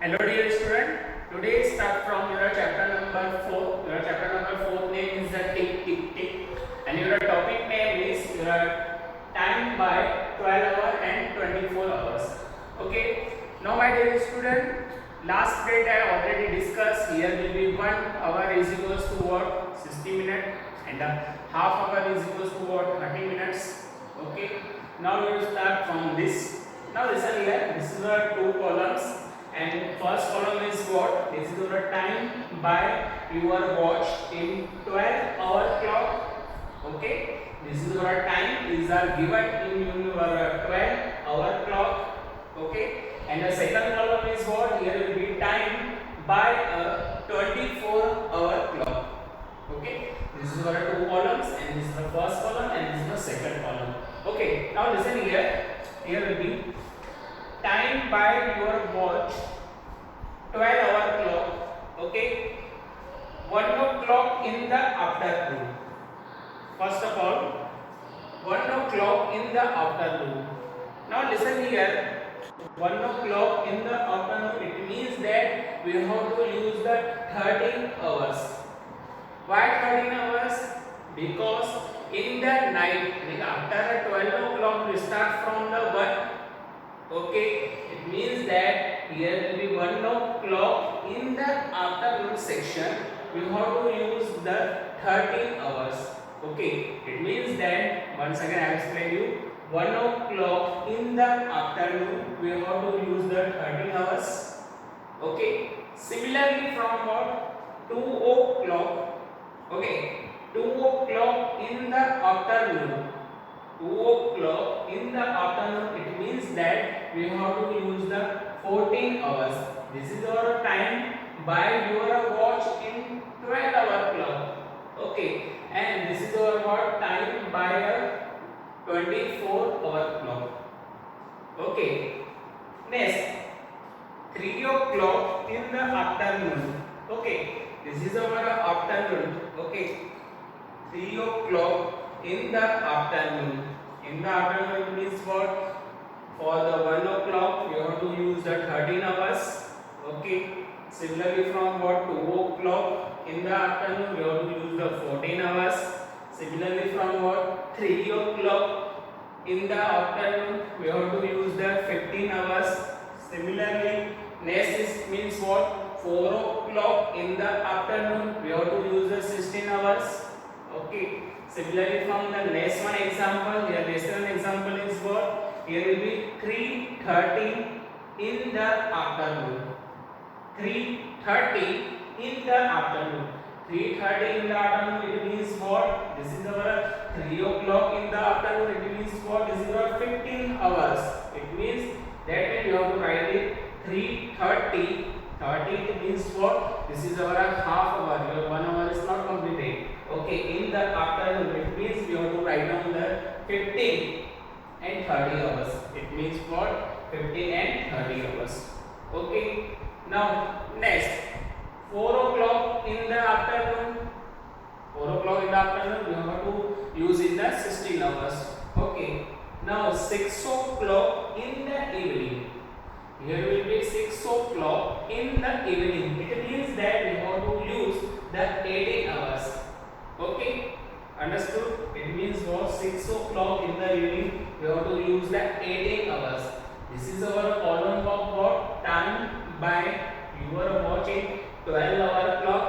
Hello dear student, today start from your chapter number 4. Your chapter number 4 name is the tick tick tick and your topic name is your time by 12 hour and 24 hours. Okay, now my dear student, last date I already discussed. Here will be 1 hour is equals to what? 60 minutes and half hour is equals to what? 30 minutes. Okay, now we will start from this. Now listen here, this is the two columns. And first column is what? This is your time by your watch in 12-hour clock. Okay, this is your time is given in your 12-hour clock. Okay, and the second column is what? Here will be time by a 24-hour clock. Okay, this is your two columns, and this is the first column, and this is the second column. Okay, now listen here. Here will be time by your watch 12-hour clock. Okay, 1 o'clock in the afternoon. First of all, 1 o'clock in the afternoon. Now listen here, 1 o'clock in the afternoon, it means that we have to use the 13 hours. Why 13 hours? Because in the night, after 12 o'clock we start from the 1. Okay, it means that here will be 1 o'clock in the afternoon section. We have to use the 13 hours. Okay, it means that once again I will explain you. 1 o'clock in the afternoon we have to use the 13 hours. Okay, similarly from what? 2 o'clock. Okay, 2 o'clock in the afternoon. 2 o'clock in the afternoon, it means that we have to use the 14 hours. This is our time by your watch in 12-hour clock. Okay, and this is our time by a 24-hour clock. Okay, next 3 o'clock in the afternoon. Okay, this is our afternoon. Okay, 3 o'clock in the afternoon. In the afternoon it means what? For the 1 o'clock you have to use the 13 hours. Okay. Similarly from what? 2 o'clock in the afternoon you have to use the 14 hours. Similarly from what? 3 o'clock in the afternoon we have to use the 15 hours. Similarly next is means what? 4 o'clock in the afternoon we have to use the 16 hours. Okay. Similarly from the next one example, here next one example is what? Here will be 3:30 in the afternoon. 3:30 in the afternoon. 3:30 in the afternoon, it means what? This is our 3 o'clock in the afternoon, it means what? This is our 15 hours. It means that you have to write it 3:30. 30 means what? This is our half hour. Your 1 hour is not completed. Okay, in the afternoon, it means we have to write down the 15 and 30 hours. It means what? 15 and 30 hours. Okay, now next 4 o'clock in the afternoon. 4 o'clock in the afternoon, we have to use in the 16 hours. Okay, now 6 o'clock in the evening. Here will be 6 o'clock in the evening. It means that we have to use the 18 hours. Okay, understood? It means what? 6 o'clock in the evening we have to use the 18 hours. This is our column of what? Time by your watch in 12-hour clock.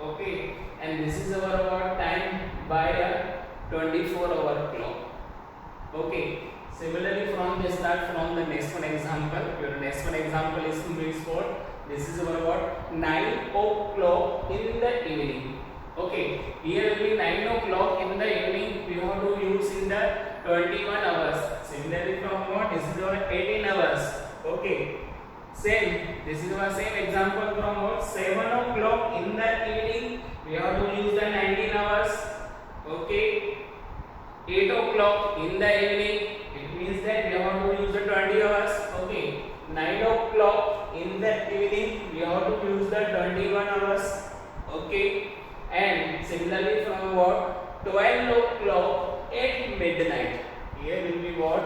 Okay, and this is our what? Time by a 24-hour clock. Okay, similarly from the start from the next one example. Your next one example is what? This is our what? 9 o'clock in the evening. Okay, here will be 9 o'clock in the evening. We have to use in the 21 hours. Similarly from what? This is our 18 hours. Okay, same. This is our same example from what? 7 o'clock in the evening. We have to use the 19 hours. Okay, 8 o'clock in the evening. It means that we have to use the 20 hours. Okay, 9 o'clock in the evening. We have to use the 21 hours. Okay. And similarly from what? 12 o'clock at midnight. Here will be what?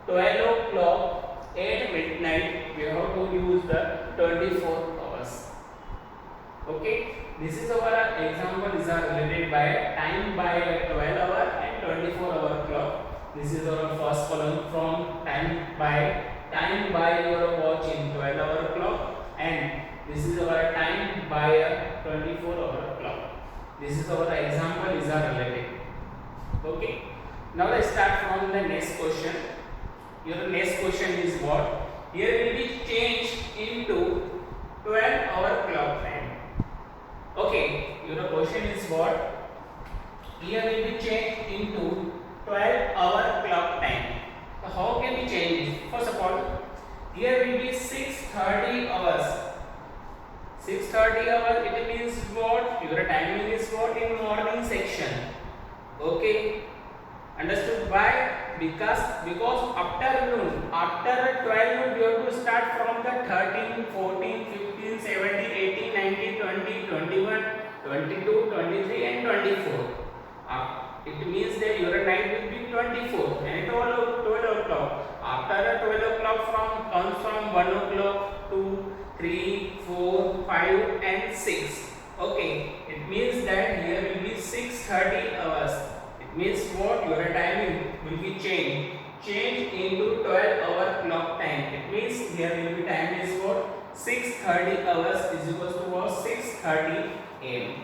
12 o'clock at midnight. we have to use the 24 hours. Okay, this is our example is related by time by 12 hour and 24 hour clock. This is our first column from time by your watch in 12 hour clock, and this is our time by a 24 hour clock. This is our example is related. Okay, now let's start from the next question. Your next question is what? Here will be changed into 12-hour clock time. Okay, your question is what? Here will be changed into 12-hour clock time. So how can we change it? First of all, here will be 6:30 hours. 6:30 hours, it means what? Your timing is what? In morning section. Okay, understood? Why? Because afternoon, after 12 noon we have to start from the 13, 14, 15, 17, 18, 19, 20, 21, 22, 23 and 24. It means that your night will be 24 and 12 o'clock. After 12 o'clock comes from 1 o'clock, 2, 3, 4, 5 and 6. Okay, it means that here will be 6:30 hours. It means what? Your timing will be changed into 12-hour clock time. It means here will be time is what? 6:30 hours is equals to what? 6:30 am.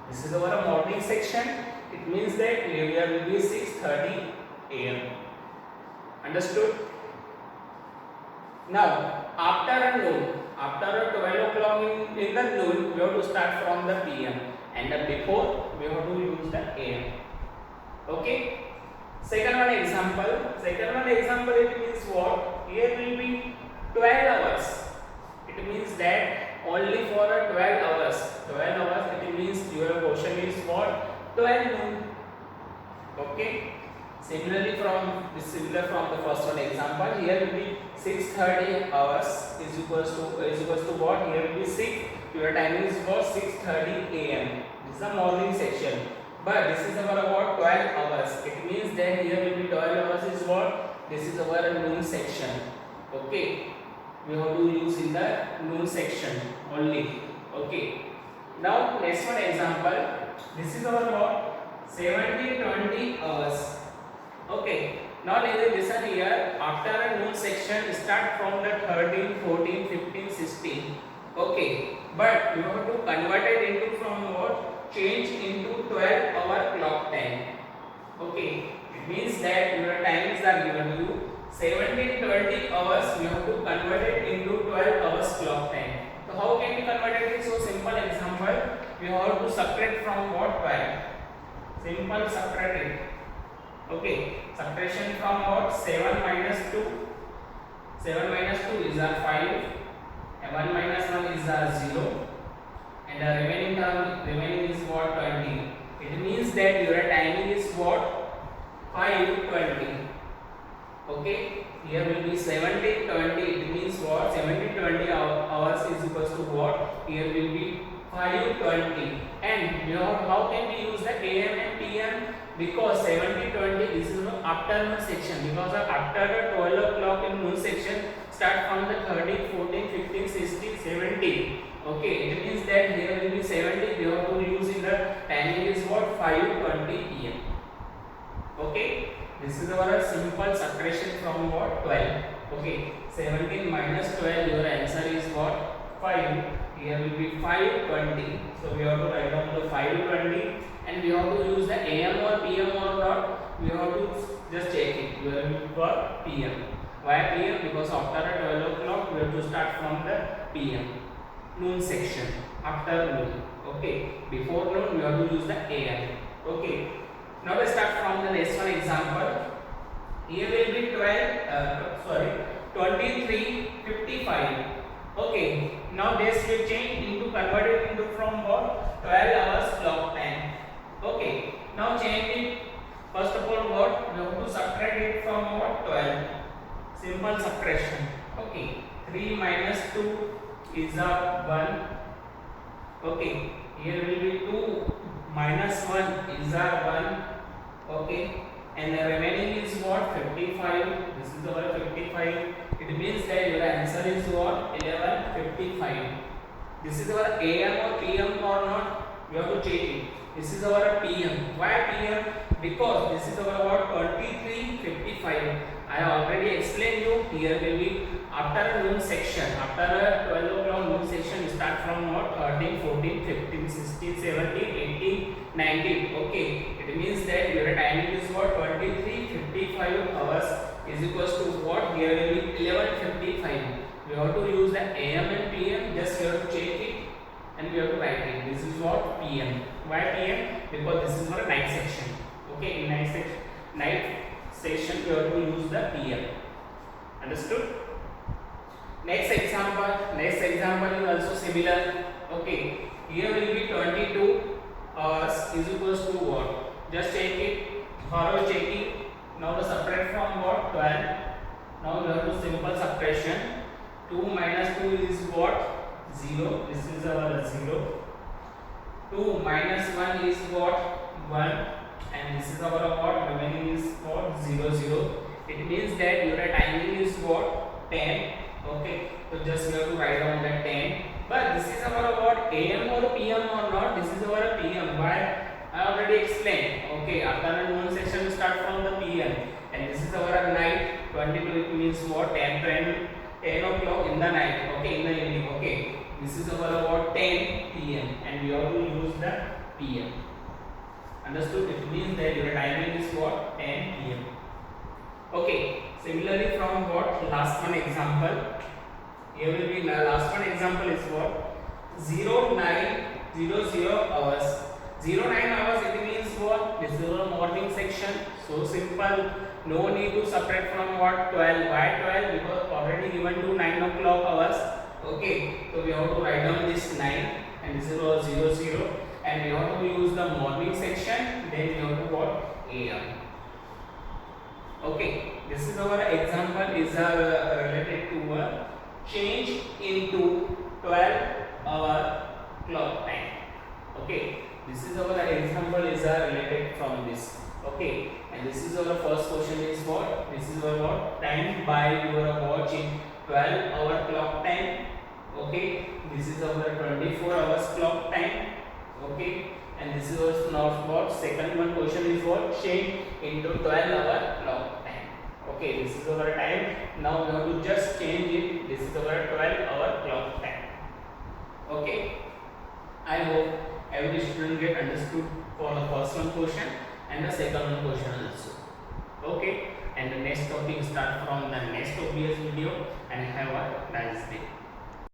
This is our morning section. It means that here will be 6:30 am. Understood? Now after noon, after 12 o'clock in the noon, we have to start from the PM, and before we have to use the AM. Okay. Second one example. It means what? Here will be 12 hours. It means that only for 12 hours. 12 hours. It means your question is what? 12 noon. Okay. Similar from the first one example. Here will be 6:30 hours is equals to what? Here will be 6. Your timing is what? 6:30 am. This is the morning section. But this is our what? 12 hours. It means that here will be 12 hours is what? This is our noon section. Okay. We have to use in the noon section only. Okay. Now next one example. This is our what? 17:20 hours. Okay. Now listen here. After a noon section, start from the 13, 14, 15, 16. Okay. But you have to convert it into from what? Change into 12-hour clock time. Okay. It means that your times are given to you. 17:20 hours. You have to convert it into 12 hours clock time. So how can we convert it? So simple example. We have to subtract from what? 12. Simple subtract it. Okay, subtraction from what? 7 minus 2. 7 minus 2 is our 5. And 1 minus 1 is our 0. And the remaining is what? 20. It means that your timing is what? 5:20. Okay, here will be 17:20. It means what? 17:20 hours is equals to what? Here will be 5:20. And how can we use the AM and PM? Because 17:20 this is the afternoon section. Because after the 12 o'clock in noon section, start from the 13, 14, 15, 16, 17. Okay, it means that here will be 70. We have to use in the timing is what? 5:20 PM. Okay, this is our simple subtraction from what? 12. Okay, 17 minus 12. Your answer is what? 5. Here will be 5:20. So we have to write down the 5:20. And we have to use the AM or PM or not. We have to just check it. We have for PM. Why PM? Because after 12 o'clock we have to start from the PM. Noon section. After noon. Okay. Before noon we have to use the AM. Okay. Now let's start from the next one example. Here will be 23:55. Okay. Now this will change into converted into from what? 12 hours clock time. Okay, now change it. First of all, what? We have to subtract it from what? 12. Simple subtraction. Okay, 3 minus 2 is a 1. Okay, here will be 2 minus 1 is a 1. Okay, and the remaining is what, 55. This is our 55. It means that your answer is what, 11:55. This is our AM or PM or not, we have to check it. This is our PM. Why PM? Because this is our what, 23:55. I already explained you. Here will be after noon section, after 12 o'clock noon section, start from what, 13, 14, 15, 16, 17, 18, 19. Okay, it means that your timing is what, 23:55 hours is equals to what, here will be 11:55. We have to use the AM and PM. Just we have to check it and we have to write it. This is what, PM. Why PM? Because this is our night section. Okay, in night session we have to use the PM. Understood? Next example is also similar. Okay, here will be 22 hours is equals to what? Just check it. Thorough checking. Now separate from what? 12. Now we have to simple subtraction. 2 minus 2 is what? 0. This is our 0. 2 minus 1 is what? 1. And this is our what? Remaining is what? 0, 0. It means that your timing is what? 10. Okay. So just we have to write down that 10. But this is our what? AM or PM or not? This is our PM. Why? I already explained. Okay. After noon section start from the PM. And this is our night. 22. It means what? 10 o'clock in the night. Okay. In the evening. Okay. This is our what, 10 PM and we have to use the PM. Understood? It means that your timing is what, 10 PM. Okay. Similarly from what, last one example. Here will be last one example is what, 0900 hours. 09 hours it means what, this is our morning section. So simple. No need to separate from what, 12. Why 12? Because already given to 9 o'clock hours. Okay, so we have to write down this 9 and this is our 0, 0 and we have to use the morning section, then we have to what, AM. Okay, this is our example is related to a change into 12-hour clock time. Okay, this is our example is related from this. Okay, and this is our first question is what, this is our what, time by your watch in 12-hour clock time. Okay, this is our 24 hours clock time. Okay, and this is also now what, second one question is what, change into 12-hour clock time. Okay, this is our time. Now we have to just change it. This is our 12-hour clock time. Okay, I hope every student get understood for the first one question and the second one question also. Okay, and the next topic start from the next OBS video and have a nice day.